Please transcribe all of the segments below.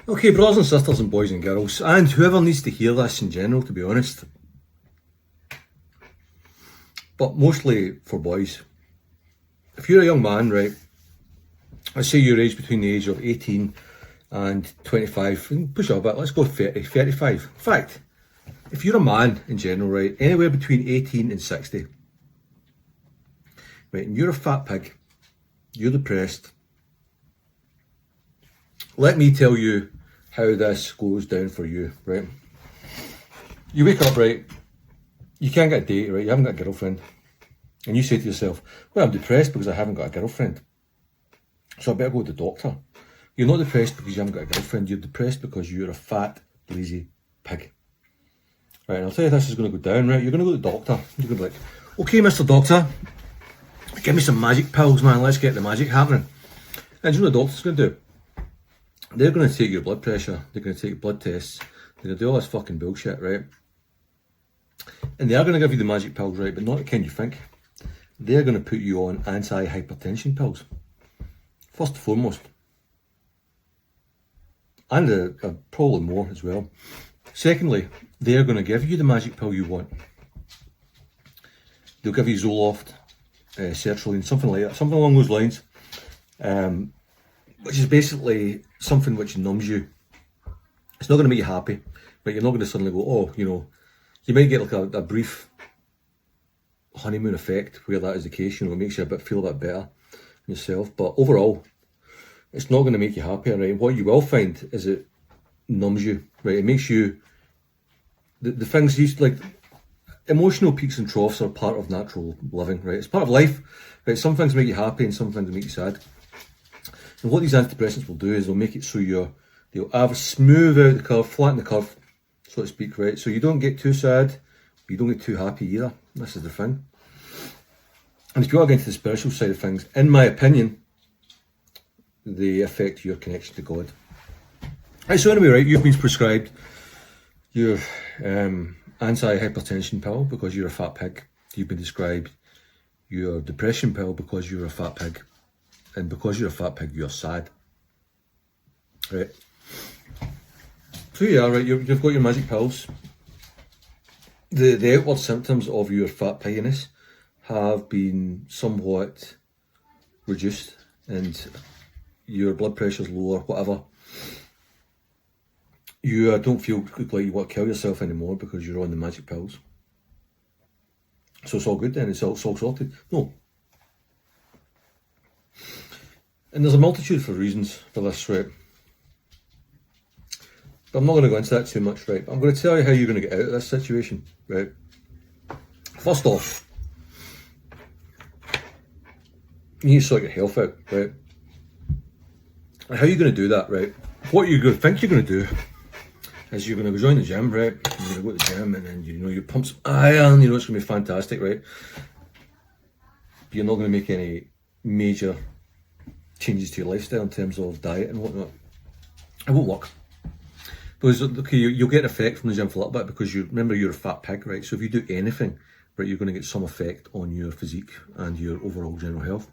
Okay, brothers and sisters and boys and girls, and whoever needs to hear this in general, to be honest, but mostly for boys. If you're a young man, right, let's say your age between the age of 18 and 25, push up a bit, let's go 30, 35. In fact, if you're a man in general, right, anywhere between 18 and 60, right, and you're a fat pig, you're depressed, let me tell you how this goes down for you, right? You wake up, right, you can't get a date, right, you haven't got a girlfriend, and you say to yourself, well, I'm depressed because I haven't got a girlfriend, so I better go to the doctor. You're not depressed because you haven't got a girlfriend, you're depressed because you're a fat, lazy pig. Right, and I'll tell you this is going to go down, right, you're going to go to the doctor, you're going to be like, okay, Mr. Doctor, give me some magic pills, man, let's get the magic happening. And you know what the doctor's going to do? They're going to take your blood pressure, they're going to take blood tests, they're going to do all this fucking bullshit, right? And they are going to give you the magic pills, right, but not the kind you think. They're going to put you on anti-hypertension pills, first and foremost. And probably more as well. Secondly, they're going to give you the magic pill you want. They'll give you Zoloft, sertraline, something like that, something along those lines. Which is basically something which numbs you. It's not going to make you happy, but you're not going to suddenly go, oh, you know, you might get like a brief honeymoon effect where that is the case, you know, it makes you feel a bit better yourself, but overall, it's not going to make you happier, right? What you will find is it numbs you, right? It makes you, the things used like, emotional peaks and troughs are part of natural living, right? It's part of life, right? Some things make you happy and some things make you sad. And what these antidepressants will do is they'll make it so they'll smooth out the curve, flatten the curve, so to speak, right? So you don't get too sad, but you don't get too happy either. This is the thing. And if you are getting to the spiritual side of things, in my opinion, they affect your connection to God. Right, so anyway, right, you've been prescribed your anti-hypertension pill because you're a fat pig. You've been prescribed your depression pill because you're a fat pig. And because you're a fat pig, you're sad. Right. So yeah, right, you've got your magic pills. The outward symptoms of your fat pigginess have been somewhat reduced and your blood pressure's lower, whatever. You don't feel like you want to kill yourself anymore because you're on the magic pills. So it's all good then, it's all sorted. No. And there's a multitude of reasons for this, right? But I'm not going to go into that too much, right? I'm going to tell you how you're going to get out of this situation, right? First off, you need to sort your health out, right? And how are you going to do that, right? What you're going to think you're going to do is you're going to go join the gym, right? You're going to go to the gym and then, you know, you pump some iron, you know, it's going to be fantastic, right? But you're not going to make any major changes to your lifestyle in terms of diet and whatnot. It won't work. Because, okay, you'll get an effect from the gym for a little bit because remember you're a fat pig, right? So if you do anything, right, you're going to get some effect on your physique and your overall general health.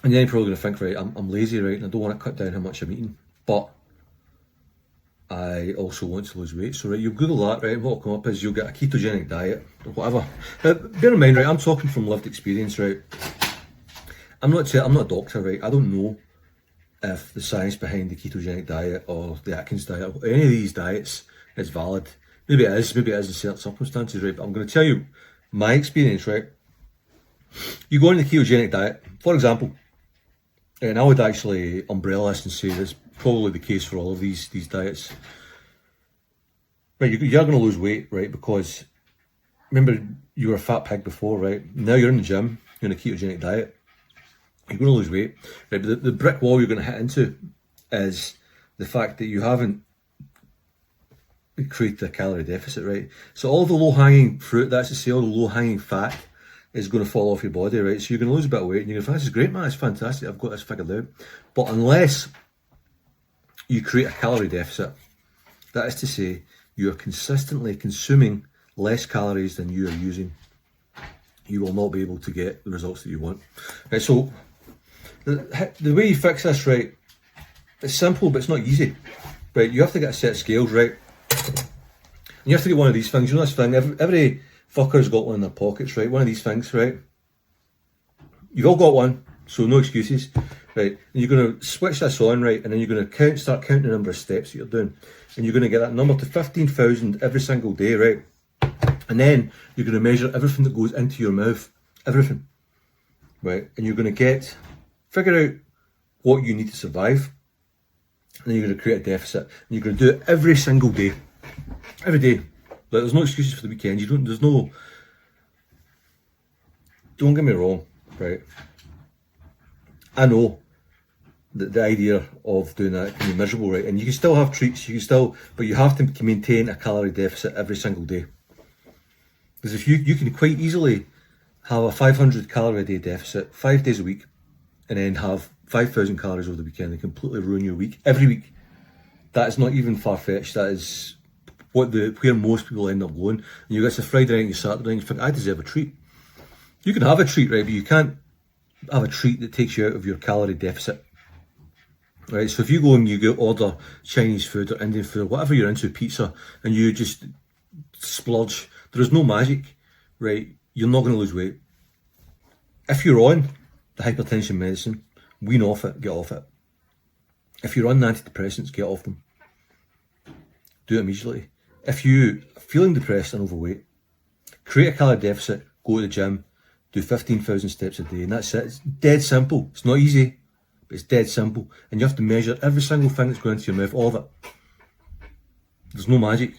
And then you're probably going to think, right, I'm lazy, right, and I don't want to cut down how much I'm eating, but I also want to lose weight. So, right, you'll Google that, right, what will come up is you'll get a ketogenic diet or whatever. Bear in mind, right, I'm talking from lived experience, right? I'm not a doctor, right? I don't know if the science behind the ketogenic diet or the Atkins diet or any of these diets is valid. Maybe it is in certain circumstances, right? But I'm going to tell you my experience, right? You go on the ketogenic diet, for example, and I would actually umbrella this and say that's probably the case for all of these diets. Right, you're going to lose weight, right? Because remember, you were a fat pig before, right? Now you're in the gym, you're on a ketogenic diet. You're going to lose weight, right? But the brick wall you're going to hit into is the fact that you haven't created a calorie deficit, right? So all the low-hanging fruit, that's to say all the low-hanging fat is going to fall off your body, right? So you're going to lose a bit of weight and you're going to think, this is great, man, it's fantastic, I've got this figured out. But unless you create a calorie deficit, that is to say you're consistently consuming less calories than you are using, you will not be able to get the results that you want. Right, so the way you fix this, right, It's simple, but it's not easy. Right, you have to get a set of scales, right? And you have to get one of these things. You know this thing, every fucker's got one in their pockets, right? One of these things, right? You've all got one, so no excuses, right? And you're going to switch this on, right? And then you're going to start counting the number of steps that you're doing. And you're going to get that number to 15,000 every single day, right? And then you're going to measure everything that goes into your mouth. Everything. Right? And you're going to figure out what you need to survive. And then you're going to create a deficit. And you're going to do it every single day. Every day. Like, there's no excuses for the weekend. Don't get me wrong, right? I know that the idea of doing that can be miserable, right? And you can still have treats, but you have to maintain a calorie deficit every single day. Because if you can quite easily have a 500 calorie a day deficit 5 days a week, and then have 5,000 calories over the weekend and completely ruin your week every week. That is not even far-fetched. That is where most people end up going. And you get to Friday night and Saturday night and you think, I deserve a treat. You can have a treat, right, but you can't have a treat that takes you out of your calorie deficit. Right, so if you go and you order Chinese food or Indian food, whatever you're into, pizza, and you just splurge, there is no magic, right? You're not going to lose weight. If you're on the hypertension medicine, wean off it, get off it. If you're on the anti-depressants, get off them. Do it immediately. If you're feeling depressed and overweight, create a calorie deficit, go to the gym, do 15,000 steps a day, and that's it. It's dead simple. It's not easy, but it's dead simple. And you have to measure every single thing that's going into your mouth, all of it. There's no magic.